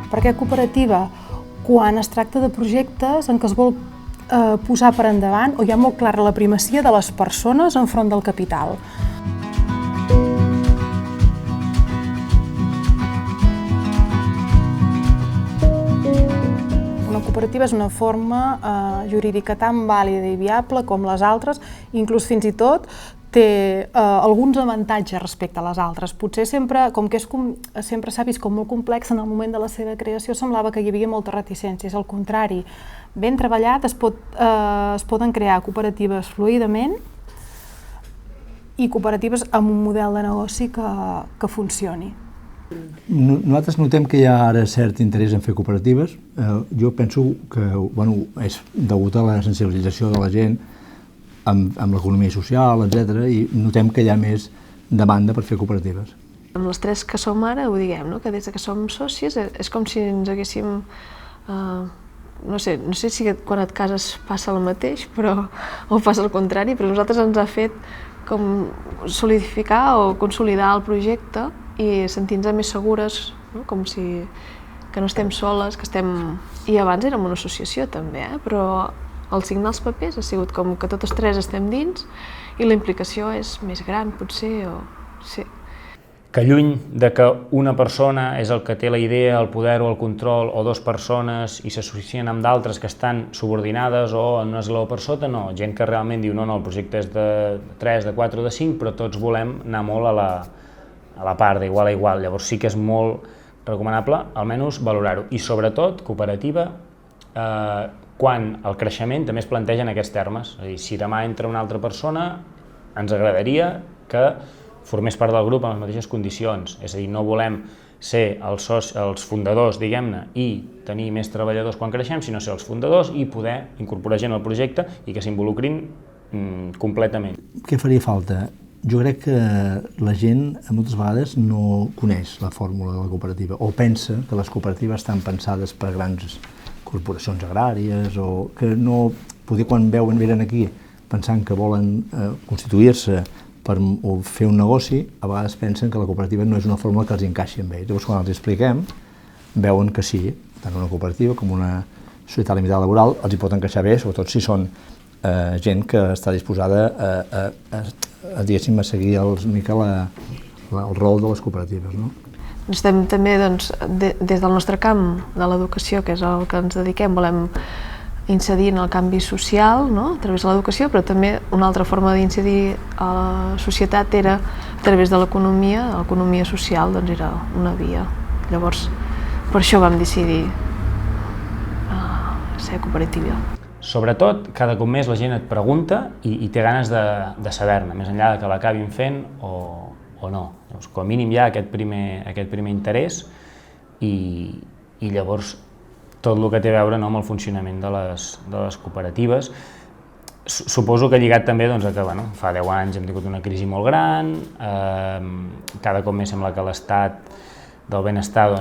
Per què cooperativa? Quan es tracta de projectes en què es vol posar per endavant o hi ha molt clara la primacia de les persones enfront del capital. Una cooperativa és una forma jurídica tan vàlida i viable com les altres, inclús fins i tot té alguns avantatges respecte a les altres. Potser sempre, com que sempre s'ha vist com molt complex, en el moment de la seva creació semblava que hi havia moltes reticències. Al contrari, ben treballat es poden crear cooperatives fluidament i cooperatives amb un model de negoci que funcioni. Nosaltres notem que hi ha ara cert interès en fer cooperatives. Jo penso que és degut a la sensibilització de la gent amb l'economia social, etc. I notem que hi ha més demanda per fer cooperatives. Amb les tres que som ara ho diguem, que des que som socis és com si ens haguéssim... No sé si quan et cases passa el mateix o passa el contrari, però a nosaltres ens ha fet com solidificar o consolidar el projecte i sentir-nos més segures, com si que no estem soles, que estem... I abans érem una associació també, però el signar els papers ha sigut com que totes tres estem dins i la implicació és més gran, potser, o... Sí. Que lluny de que una persona és el que té la idea, el poder o el control, o dues persones i s'associen amb d'altres que estan subordinades o en un esglaó per sota, no. Gent que realment diu no, el projecte és de 3, de 4 o de 5, però tots volem anar molt a la part, d'igual a igual. Llavors sí que és molt recomanable, almenys, valorar-ho. I sobretot, cooperativa, quan el creixement també es planteja en aquests termes. És a dir, si demà entra una altra persona, ens agradaria que formés part del grup en les mateixes condicions. És a dir, no volem ser els fundadors, diguem-ne, i tenir més treballadors quan creixem, sinó ser els fundadors i poder incorporar gent al projecte i que s'involucrin completament. Què faria falta? Jo crec que la gent moltes vegades no coneix la fórmula de la cooperativa o pensa que les cooperatives estan pensades per grans corporacions agràries o que no, poder quan venen aquí pensant que volen constituir-se o fer un negoci, a vegades pensen que la cooperativa no és una fórmula que els encaixi amb ells. Llavors, quan els expliquem, veuen que sí, tant una cooperativa com una societat limitada laboral els hi pot encaixar bé, sobretot si són gent que està disposada a seguir el rol de les cooperatives. Estem també, des del nostre camp de l'educació, que és el que ens dediquem, volem incidir en el canvi social a través de l'educació, però també una altra forma d'incidir a la societat era a través de l'economia social, doncs era una via. Llavors, per això vam decidir ser cooperativa. Sobretot, cada cop més la gent et pregunta i té ganes de saber-ne, més enllà que l'acabin fent o no. Llavors, com a mínim hi ha aquest primer interès i llavors tot el que té a veure amb el funcionament de les cooperatives. Suposo que lligat també a que fa 10 anys hem tingut una crisi molt gran, cada cop més sembla que l'estat del benestar,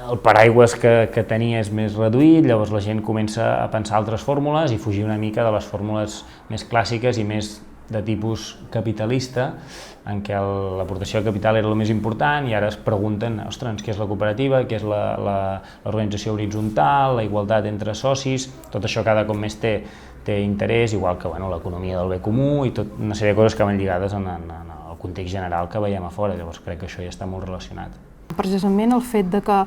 el paraigües que tenia és més reduït, llavors la gent comença a pensar altres fórmules i fugir una mica de les fórmules més clàssiques i més de tipus capitalista, en què l'aportació de capital era el més important i ara es pregunten, ostres, què és la cooperativa, què és l'organització horitzontal, la igualtat entre socis, tot això cada cop més té interès, igual que l'economia del bé comú i tota una sèrie de coses que van lligades en el context general que veiem a fora, llavors crec que això ja està molt relacionat. Precisament el fet que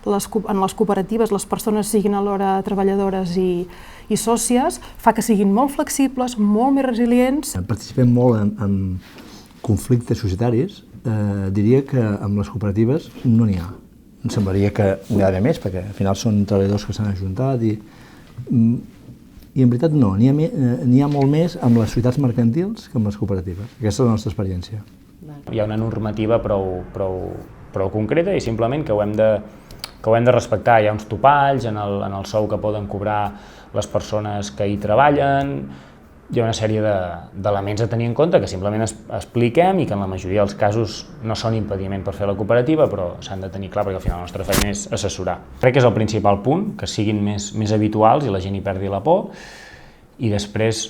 en les cooperatives les persones siguin alhora treballadores i sòcies fa que siguin molt flexibles, molt més resilients. Participem molt en conflictes societaris, diria que amb les cooperatives no n'hi ha. Em semblaria que n'hi ha d'haver més, perquè al final són treballadors que s'han ajuntat i en veritat no, n'hi ha molt més amb les societats mercantils que amb les cooperatives. Aquesta és la nostra experiència. Hi ha una normativa prou concreta i simplement que ho hem de respectar. Hi ha uns topalls en el sou que poden cobrar les persones que hi treballen, hi ha una sèrie d'elements a tenir en compte que simplement expliquem i que en la majoria dels casos no són impediment per fer la cooperativa, però s'han de tenir clar perquè al final la nostra feina és assessorar. Crec que és el principal punt, que siguin més habituals i la gent hi perdi la por, i després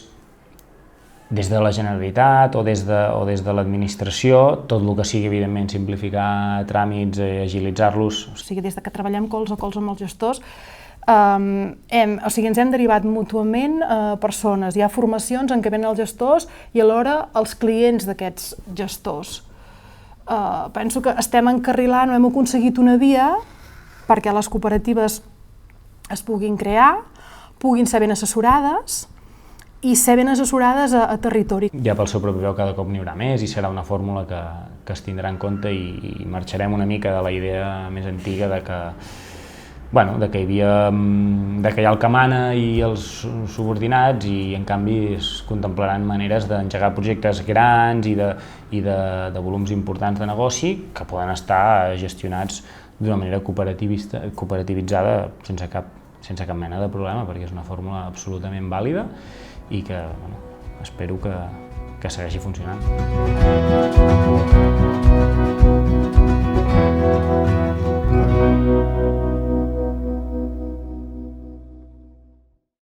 des de la Generalitat o des de l'administració, tot el que sigui, evidentment, simplificar tràmits, agilitzar-los. O sigui, des que treballem colze a colze amb els gestors, ens hem derivat mútuament persones. Hi ha formacions en què venen els gestors i alhora els clients d'aquests gestors. Penso que estem encarrilant, hem aconseguit una via perquè les cooperatives es puguin crear, puguin ser ben assessorades i ser ben assessorades a territori. Ja pel seu propi veu cada cop n'hi haurà més i serà una fórmula que es tindrà en compte i marxarem una mica de la idea més antiga de que hi ha el que mana i els subordinats i en canvi es contemplaran maneres d'engegar projectes grans i de volums importants de negoci que poden estar gestionats d'una manera cooperativitzada sense cap mena de problema, perquè és una fórmula absolutament vàlida i que espero que segueixi funcionant.